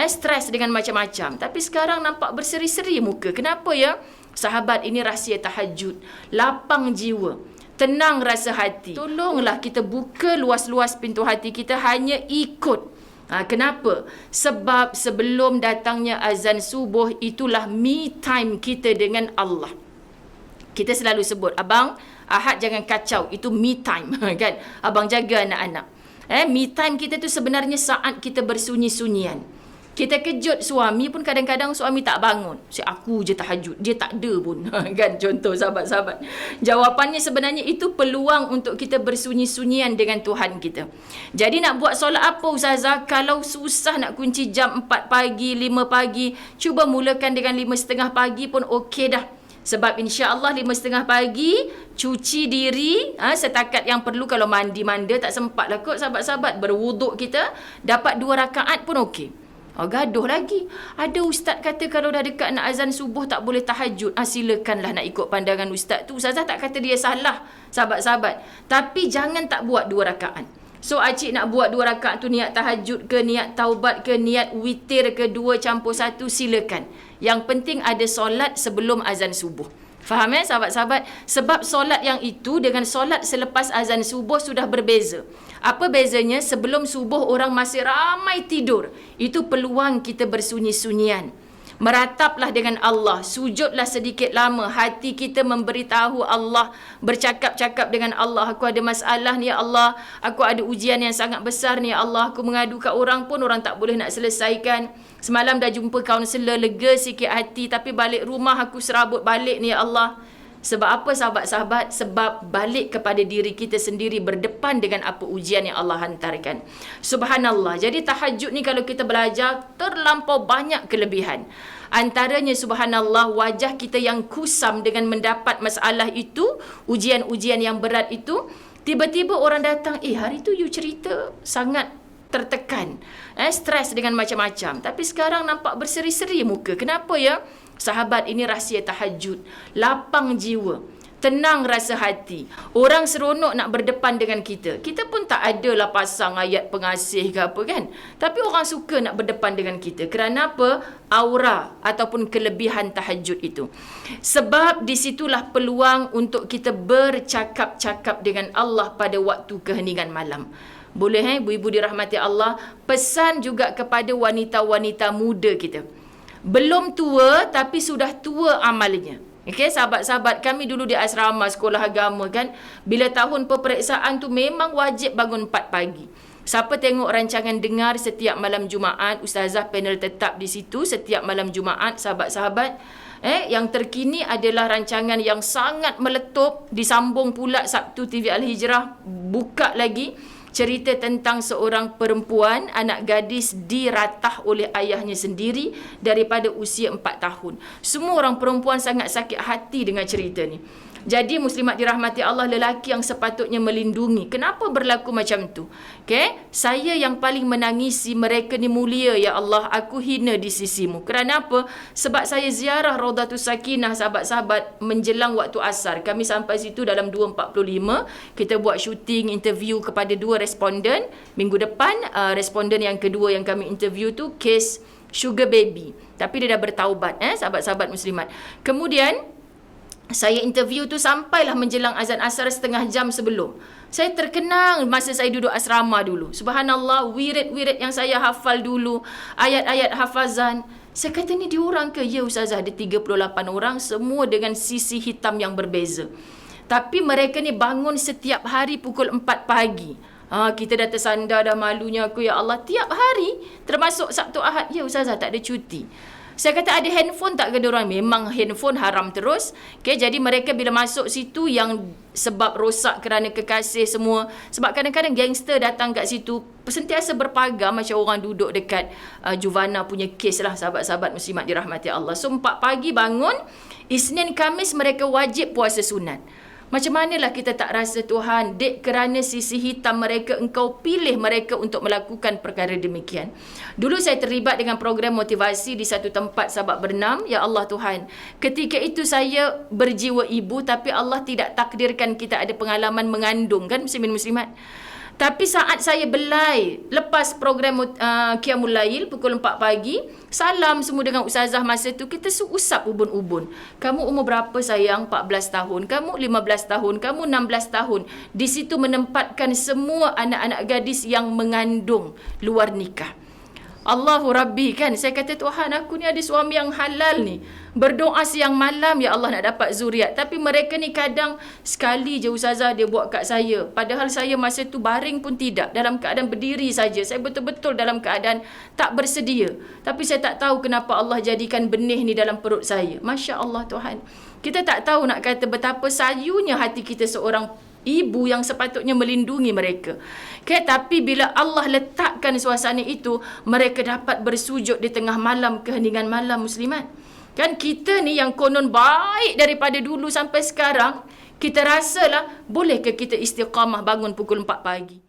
Stres dengan macam-macam. Tapi sekarang nampak berseri-seri muka. Kenapa ya? Sahabat, ini rahsia tahajud. Lapang jiwa, tenang rasa hati. Tolonglah kita buka luas-luas pintu hati kita, hanya ikut. Kenapa? Sebab sebelum datangnya azan subuh, itulah me time kita dengan Allah. Kita selalu sebut, abang, Ahad jangan kacau, itu me time. Kan? Abang jaga anak-anak. Me time kita tu sebenarnya saat kita bersunyi-sunyian. Kita kejut suami pun kadang-kadang suami tak bangun. Aku je tahajud, dia tak ada pun. Kan, contoh sahabat-sahabat. Jawapannya sebenarnya itu peluang untuk kita bersunyi-sunyian dengan Tuhan kita. Jadi nak buat solat apa Ustazah? Kalau susah nak kunci jam 4 pagi, 5 pagi, cuba mulakan dengan 5.30 pagi pun okey dah. Sebab insya-Allah 5.30 pagi cuci diri, setakat yang perlu. Kalau mandi-manda tak sempat lah kot sahabat-sahabat. Berwuduk kita, dapat 2 rakaat pun okey. Gaduh lagi. Ada ustaz kata kalau dah dekat nak azan subuh tak boleh tahajud. Silakanlah nak ikut pandangan ustaz tu. Ustazah tak kata dia salah, sahabat-sahabat. Tapi jangan tak buat 2 rakaat. So acik nak buat 2 rakaat tu niat tahajud ke, niat taubat ke, niat witir ke, 2 campur 1, silakan. Yang penting ada solat sebelum azan subuh. Faham sahabat-sahabat? Sebab solat yang itu dengan solat selepas azan subuh sudah berbeza. Apa bezanya? Sebelum subuh orang masih ramai tidur. Itu peluang kita bersunyi-sunyian. Merataplah dengan Allah. Sujudlah sedikit lama. Hati kita memberitahu Allah. Bercakap-cakap dengan Allah. Aku ada masalah ni ya Allah. Aku ada ujian yang sangat besar ni ya Allah. Aku mengadu kat orang pun orang tak boleh nak selesaikan. Semalam dah jumpa kaunselor, lega sikit hati. Tapi balik rumah aku serabut balik ni ya Allah. Sebab apa sahabat-sahabat? Sebab balik kepada diri kita sendiri, berdepan dengan apa ujian yang Allah hantarkan. Subhanallah. Jadi tahajud ni kalau kita belajar, terlampau banyak kelebihan. Antaranya subhanallah, wajah kita yang kusam dengan mendapat masalah itu, ujian-ujian yang berat itu, tiba-tiba orang datang, hari tu you cerita sangat tertekan, stres dengan macam-macam. Tapi sekarang nampak berseri-seri muka. Kenapa ya? Sahabat, ini rahsia tahajud. Lapang jiwa, tenang rasa hati. Orang seronok nak berdepan dengan kita. Kita pun tak adalah pasang ayat pengasih ke apa kan. Tapi orang suka nak berdepan dengan kita. Kerana apa? Aura ataupun kelebihan tahajud itu. Sebab disitulah peluang untuk kita bercakap-cakap dengan Allah pada waktu keheningan malam. Boleh ibu-ibu dirahmati Allah. Pesan juga kepada wanita-wanita muda kita. Belum tua tapi sudah tua amalnya. Okey, sahabat-sahabat, kami dulu di asrama sekolah agama kan, bila tahun peperiksaan tu memang wajib bangun 4 pagi. Siapa tengok rancangan dengar setiap malam Jumaat, ustazah panel tetap di situ setiap malam Jumaat, sahabat-sahabat. Yang terkini adalah rancangan yang sangat meletup, disambung pula Sabtu TV Al-Hijrah, buka lagi. Cerita tentang seorang perempuan, anak gadis diratah oleh ayahnya sendiri daripada usia 4 tahun. Semua orang perempuan sangat sakit hati dengan cerita ni. Jadi muslimat dirahmati Allah, lelaki yang sepatutnya melindungi. Kenapa berlaku macam tu? Saya yang paling menangisi, mereka ni mulia ya Allah, aku hina di sisimu. Kerana apa? Sebab saya ziarah Raudatus Sakinah, sahabat-sahabat, menjelang waktu asar. Kami sampai situ dalam 2.45. Kita buat syuting, interview kepada 2 responden. Minggu depan, responden yang kedua yang kami interview tu, kes sugar baby. Tapi dia dah bertaubat, sahabat-sahabat muslimat. Kemudian, saya interview tu sampailah menjelang azan asar setengah jam sebelum. Saya terkenang masa saya duduk asrama dulu. Subhanallah, wirid-wirid yang saya hafal dulu, ayat-ayat hafazan. Saya kata, ni diorang ke? Ya ustazah, ada 38 orang, semua dengan sisi hitam yang berbeza. Tapi mereka ni bangun setiap hari pukul 4 pagi. Kita dah tersandar, dah malunya aku ya Allah. Tiap hari, termasuk Sabtu Ahad. Ya ustazah, tak ada cuti. Saya kata, ada handphone tak ke diorang? Memang handphone haram terus. Jadi mereka bila masuk situ yang sebab rosak kerana kekasih semua. Sebab kadang-kadang gangster datang kat situ sentiasa berpagar macam orang duduk dekat Juvana punya kes lah, sahabat-sahabat muslimat dirahmati Allah. So 4 pagi bangun, Isnin Khamis mereka wajib puasa sunat. Macam manalah kita tak rasa Tuhan, dek kerana sisi hitam mereka, engkau pilih mereka untuk melakukan perkara demikian. Dulu saya terlibat dengan program motivasi di satu tempat sahabat bernam. Ya Allah Tuhan, ketika itu saya berjiwa ibu, tapi Allah tidak takdirkan kita ada pengalaman mengandung kan, muslimin muslimat. Tapi saat saya belai, lepas program Qiyamul Lail pukul 4 pagi, salam semua dengan ustazah masa tu, kita usap ubun-ubun. Kamu umur berapa sayang? 14 tahun. Kamu 15 tahun. Kamu 16 tahun. Di situ menempatkan semua anak-anak gadis yang mengandung luar nikah. Allahu Rabbi, kan, saya kata Tuhan aku ni ada suami yang halal ni, berdoa siang malam ya Allah nak dapat zuriat, tapi mereka ni kadang sekali je ustazah dia buat kat saya, padahal saya masa tu baring pun tidak, dalam keadaan berdiri saja, saya betul-betul dalam keadaan tak bersedia, tapi saya tak tahu kenapa Allah jadikan benih ni dalam perut saya. Masya Allah Tuhan, kita tak tahu nak kata betapa sayunya hati kita seorang ibu yang sepatutnya melindungi mereka. Okay, tapi bila Allah letakkan suasana itu, mereka dapat bersujud di tengah malam, keheningan malam muslimat. Kan kita ni yang konon baik daripada dulu sampai sekarang, kita rasalah boleh ke kita istiqamah bangun pukul 4 pagi?